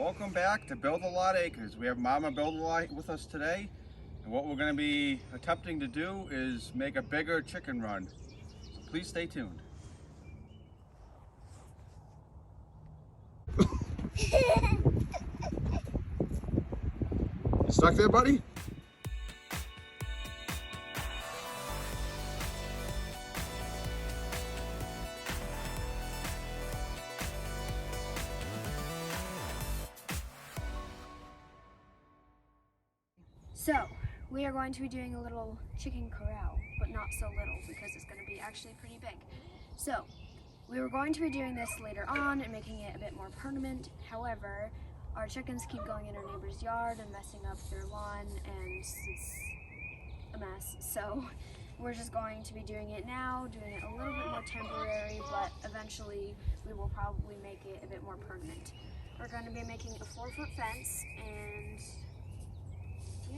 Welcome back to Build a Lot Acres. We have Mama Build a Lot with us today, and what we're going to be attempting to do is make a bigger chicken run. So please stay tuned. You stuck there, buddy? So, we are going to be doing a little chicken corral, but not so little because it's going to be actually pretty big. So, we were going to be doing this later on and making it a bit more permanent. However, our chickens keep going in our neighbor's yard and messing up their lawn, and it's a mess. So, we're just going to be doing it now, doing it a little bit more temporary, but eventually we will probably make it a bit more permanent. We're going to be making a 4-foot fence, and yeah.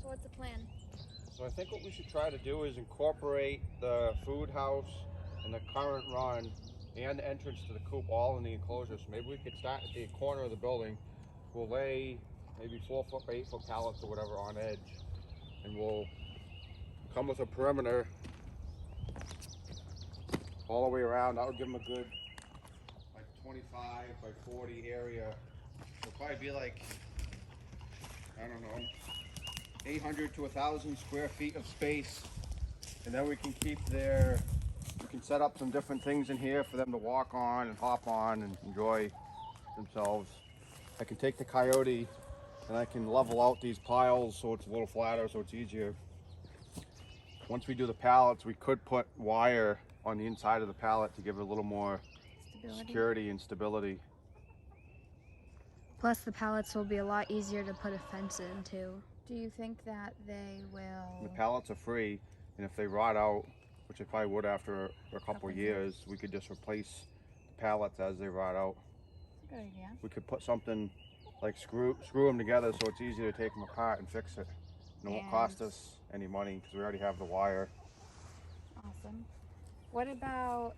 So what's the plan? So I think what we should try to do is incorporate the food house and the current run and the entrance to the coop all in the enclosure. So maybe we could start at the corner of the building. We'll lay maybe 4-foot by 8-foot pallets or whatever on edge, and we'll come with a perimeter all the way around. That would give them a good like 25 by 40 area. It'll probably be like, I don't know, 800 to 1,000 square feet of space, and then we can we can set up some different things in here for them to walk on and hop on and enjoy themselves. I can take the coyote and I can level out these piles so it's a little flatter, so it's easier. Once we do the pallets, we could put wire on the inside of the pallet to give it a little more security and stability. Plus the pallets will be a lot easier to put a fence in too. Do you think that they will? The pallets are free, and if they rot out, which they probably would after a couple years, we could just replace the pallets as they rot out. Good idea. We could put something like screw them together so it's easy to take them apart and fix it. And it won't cost us any money because we already have the wire. Awesome. What about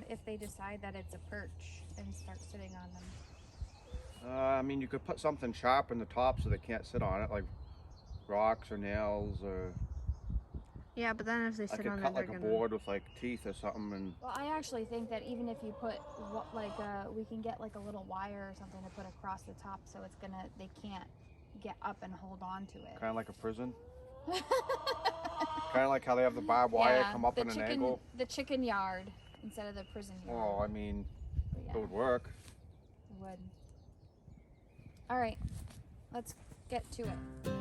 if they decide that it's a perch and start sitting on them? I mean, you could put something sharp in the top so they can't sit on it, like rocks or nails, or Yeah, but then if they I sit could on it, cut they're like a gonna... board with like teeth or something. And Well, I actually think that even if you put we can get like a little wire or something to put across the top, so they can't get up and hold on to it. kind of like a prison. Kind of like how they have the barbed wire come up in an angle. The chicken yard instead of the prison yard. Well, I mean, But yeah, it would work. it would. All right, let's get to it.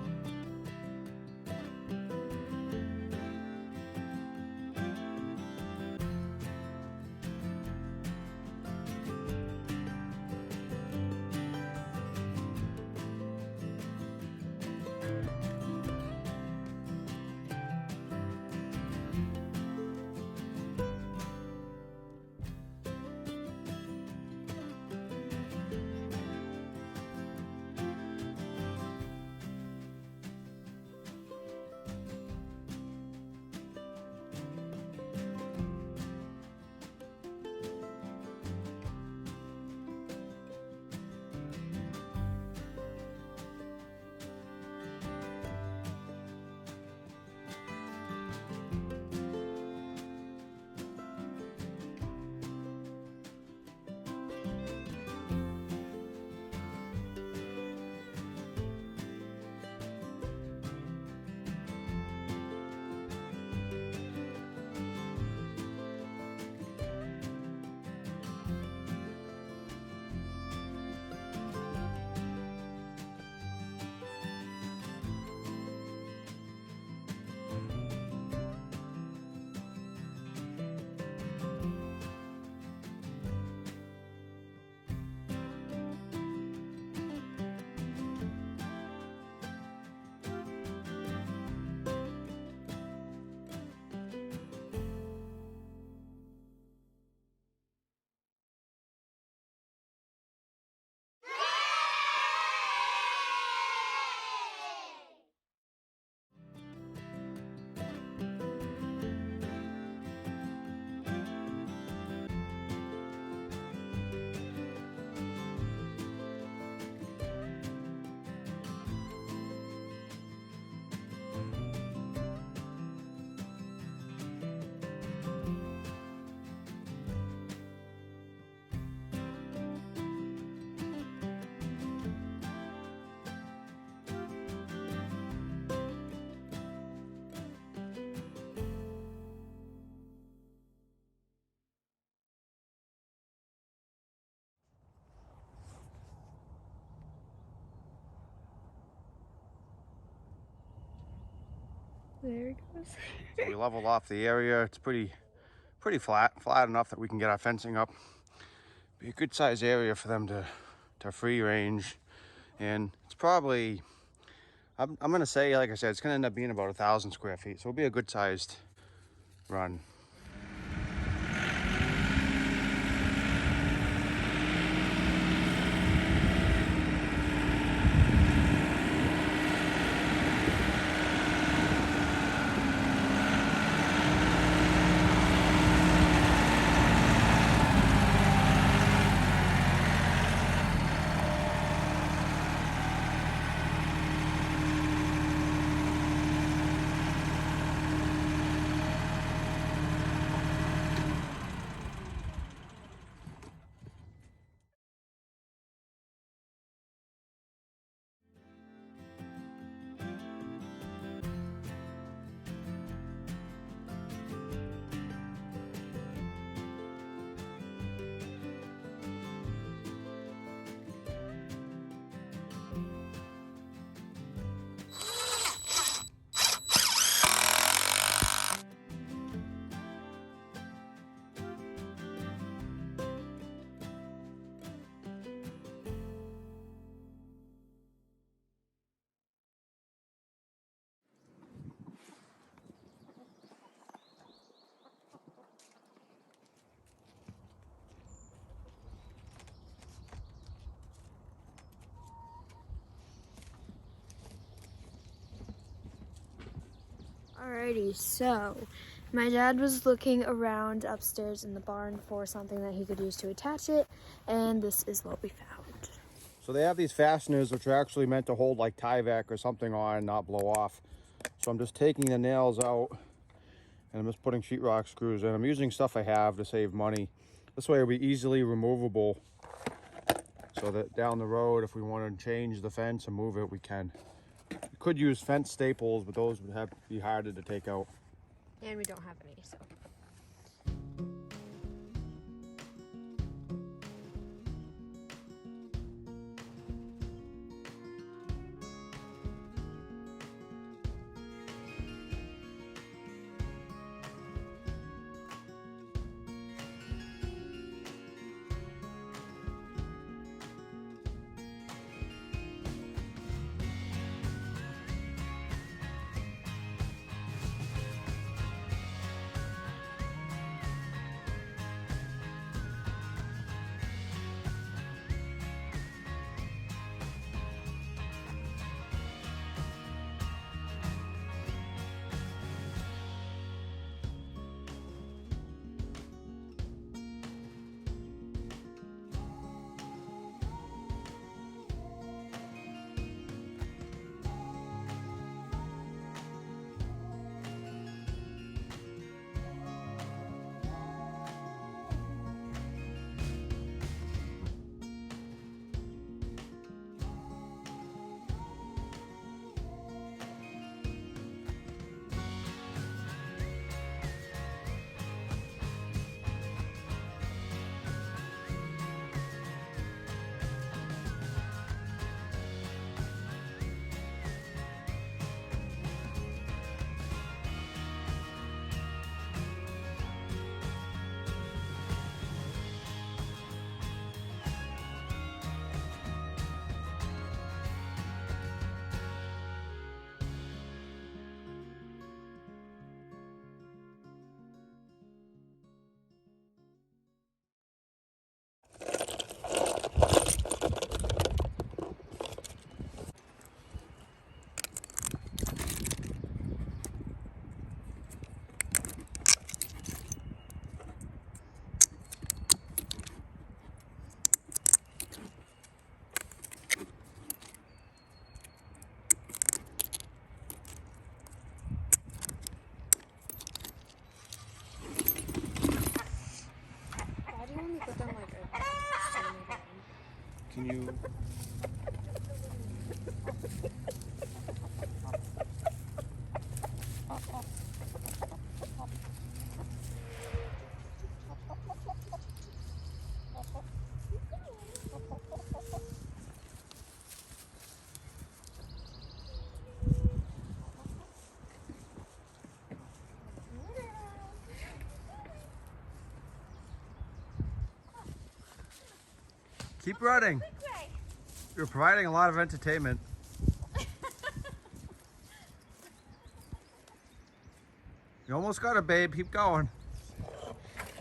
There it goes. So we leveled off the area. It's pretty flat enough that we can get our fencing up. Be a good size area for them to free range. And it's probably, I'm gonna say, like I said, it's gonna end up being about 1,000 square feet. So it'll be a good sized run. Alrighty, so my dad was looking around upstairs in the barn for something that he could use to attach it, and this is what we found. So they have these fasteners which are actually meant to hold like Tyvek or something on, not blow off. So I'm just taking the nails out and I'm just putting sheetrock screws in. I'm using stuff I have to save money. This way it'll be easily removable so that down the road, if we want to change the fence and move it, we can. We could use fence staples, but those would be harder to take out. And we don't have any, so. Can you? Keep running. You're providing a lot of entertainment. You almost got it, babe. Keep going.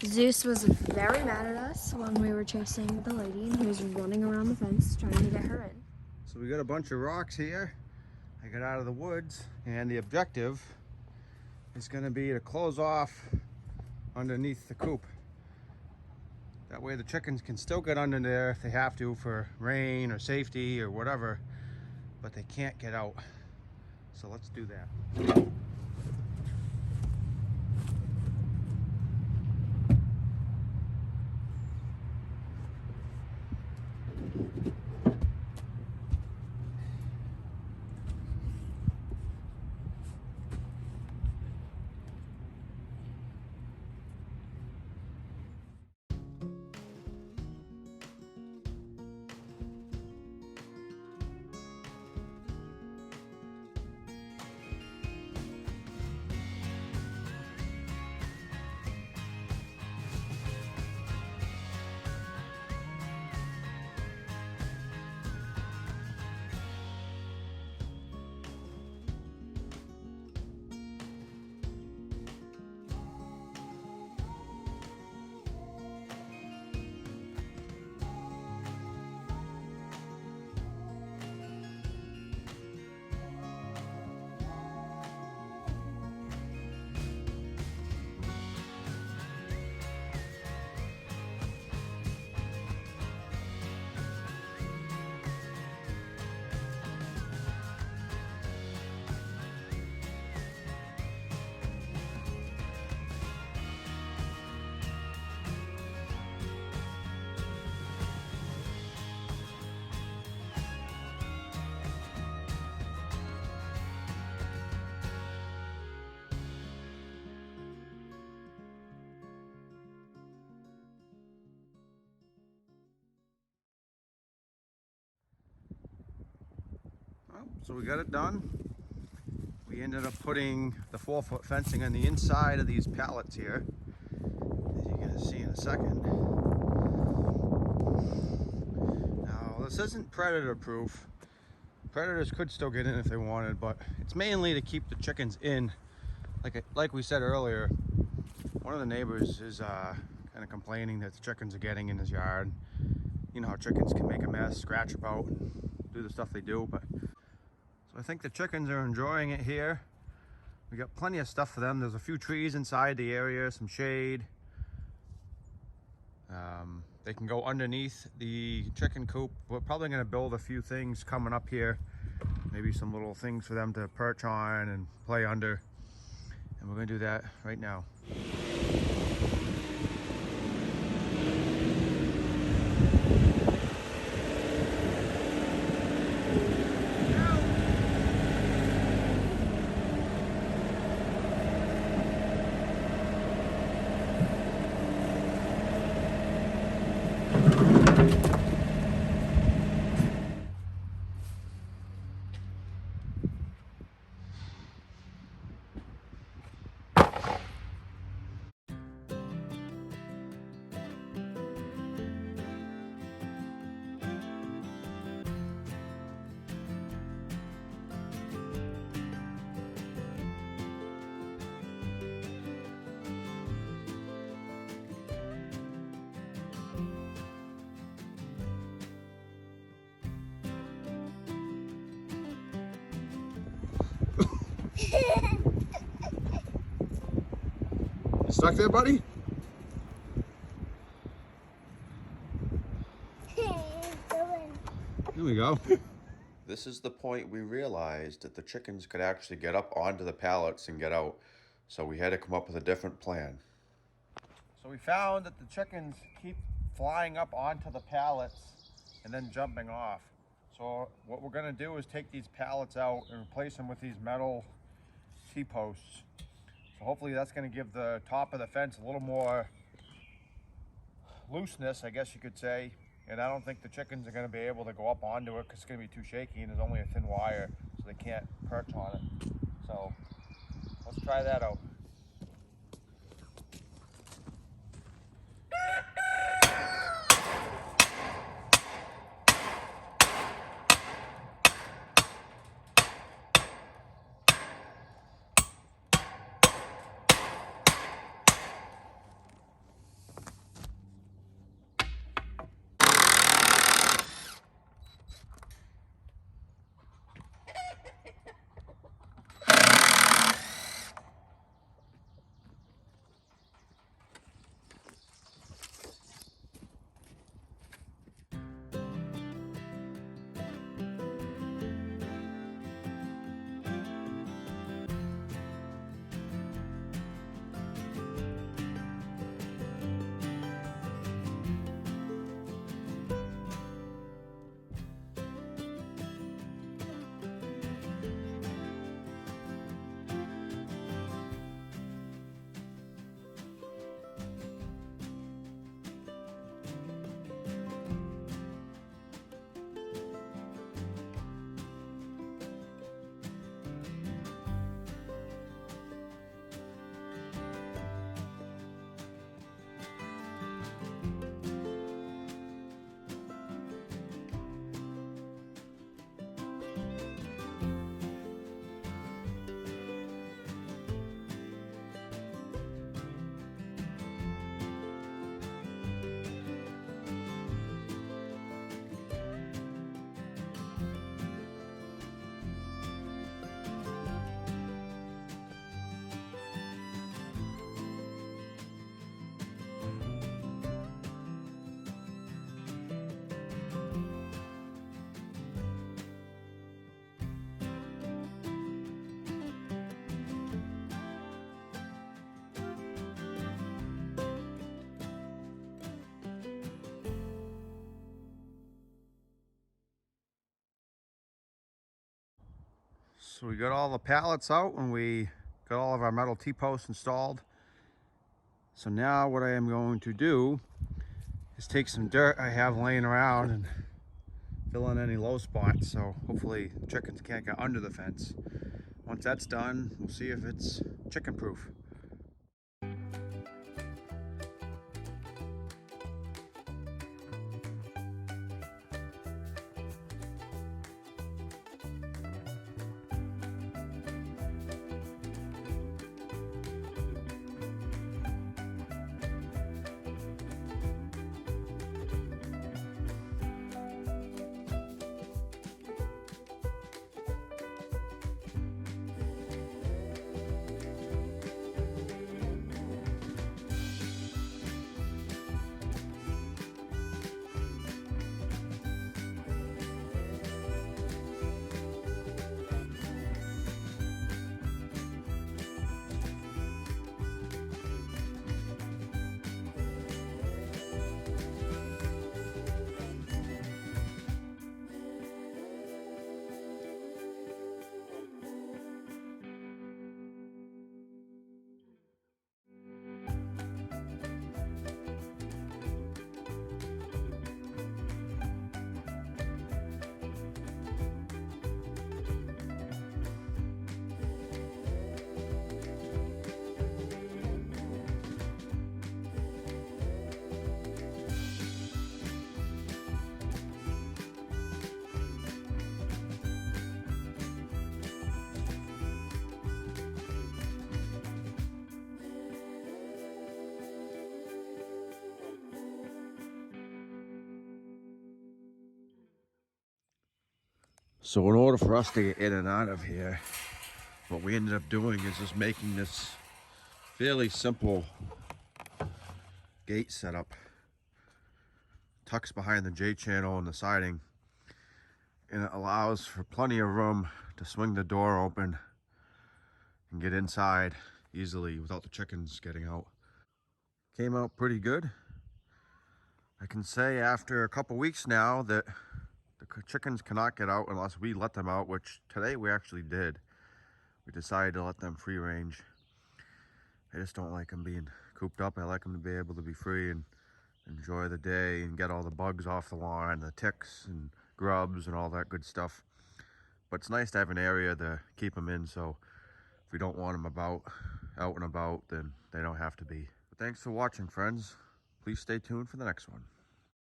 Zeus was very mad at us when we were chasing the lady, and he was running around the fence trying to get her in. So we got a bunch of rocks here. I got out of the woods, and the objective is going to be to close off underneath the coop. That way the chickens can still get under there if they have to for rain or safety or whatever, but they can't get out. So let's do that. So we got it done. We ended up putting the 4-foot fencing on the inside of these pallets here, as you're gonna see in a second. Now, this isn't predator proof. Predators could still get in if they wanted, but it's mainly to keep the chickens in. Like we said earlier, one of the neighbors is kind of complaining that the chickens are getting in his yard. You know how chickens can make a mess, scratch about, do the stuff they do, but so I think the chickens are enjoying it here. We got plenty of stuff for them. There's a few trees inside the area, some shade. They can go underneath the chicken coop. We're probably gonna build a few things coming up here. Maybe some little things for them to perch on and play under. And we're gonna do that right now. You stuck there, buddy? Here we go. This is the point we realized that the chickens could actually get up onto the pallets and get out. So we had to come up with a different plan. So we found that the chickens keep flying up onto the pallets and then jumping off. So what we're gonna do is take these pallets out and replace them with these metal T-posts. So hopefully that's gonna give the top of the fence a little more looseness, I guess you could say. And I don't think the chickens are gonna be able to go up onto it because it's gonna be too shaky and there's only a thin wire, so they can't perch on it. So let's try that out. So we got all the pallets out and we got all of our metal T-posts installed. So now what I am going to do is take some dirt I have laying around and fill in any low spots, so hopefully the chickens can't get under the fence. Once that's done, we'll see if it's chicken proof. So in order for us to get in and out of here, what we ended up doing is just making this fairly simple gate setup. Tucks behind the J channel and the siding, and it allows for plenty of room to swing the door open and get inside easily without the chickens getting out. Came out pretty good. I can say after a couple weeks now that the chickens cannot get out unless we let them out, which today we actually did. We decided to let them free range. I just don't like them being cooped up. I like them to be able to be free and enjoy the day and get all the bugs off the lawn, the ticks and grubs and all that good stuff. But it's nice to have an area to keep them in, so if we don't want them out and about, then they don't have to be. But thanks for watching, friends. Please stay tuned for the next one.